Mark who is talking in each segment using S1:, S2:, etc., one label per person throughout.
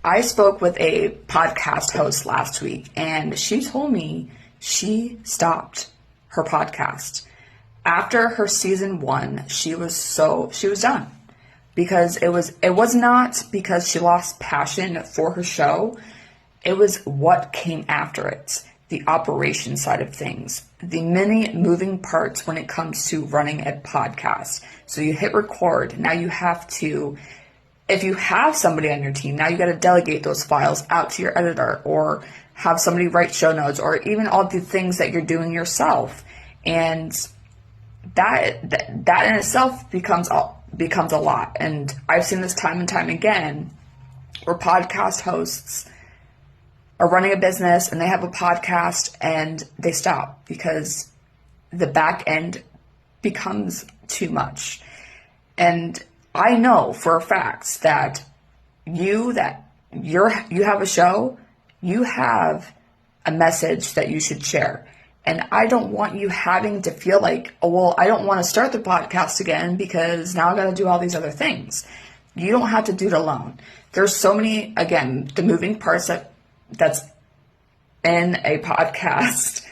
S1: I spoke with a podcast host last week, and she told me she stopped her podcast. After her season 1, she was done. Because it was not because she lost passion for her show. It was what came after it. The operation side of things. The many moving parts when it comes to running a podcast. So you hit record. Now you have to, if you have somebody on your team, now you got to delegate those files out to your editor, or have somebody write show notes, or even all the things that you're doing yourself. And that in itself becomes a lot. And I've seen this time and time again where podcast hosts are running a business and they have a podcast and they stop because the back end becomes too much. And I know for a fact that you have a show, you have a message that you should share. And I don't want you having to feel like, oh, well, I don't want to start the podcast again because now I got to do all these other things. You don't have to do it alone. There's so many, again, the moving parts that's in a podcast,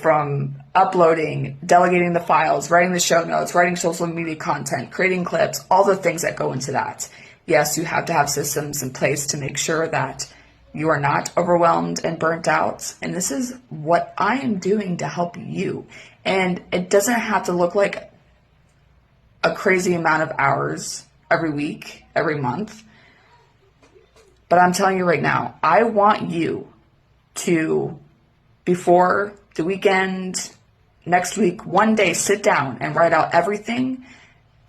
S1: from uploading, delegating the files, writing the show notes, writing social media content, creating clips, all the things that go into that. Yes, you have to have systems in place to make sure that you are not overwhelmed and burnt out. And this is what I am doing to help you. And it doesn't have to look like a crazy amount of hours every week, every month. But I'm telling you right now, I want you to, before the weekend, next week, one day, sit down and write out everything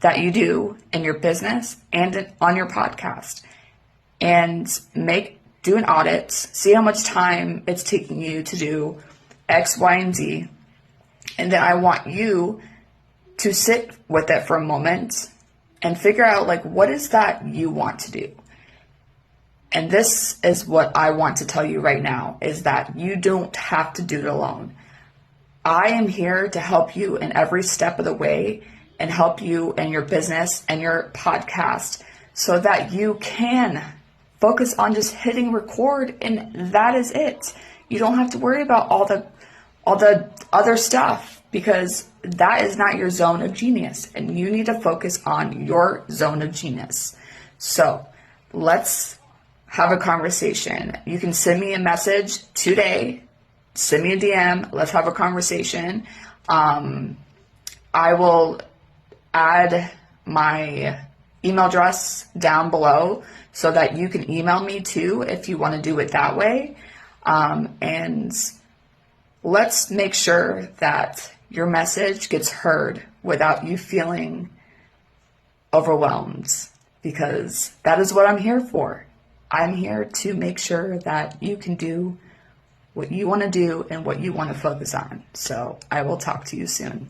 S1: that you do in your business and on your podcast. And do an audit, see how much time it's taking you to do X, Y, and Z. And then I want you to sit with it for a moment and figure out, what is that you want to do? And this is what I want to tell you right now, is that you don't have to do it alone. I am here to help you in every step of the way and help you in your business and your podcast so that you can focus on just hitting record, and that is it. You don't have to worry about all the other stuff, because that is not your zone of genius, and you need to focus on your zone of genius. So let's have a conversation. You can send me a message today, send me a DM, let's have a conversation. I will add my email address down below so that you can email me too if you want to do it that way. And let's make sure that your message gets heard without you feeling overwhelmed, because that is what I'm here for. I'm here to make sure that you can do what you want to do and what you want to focus on. So I will talk to you soon.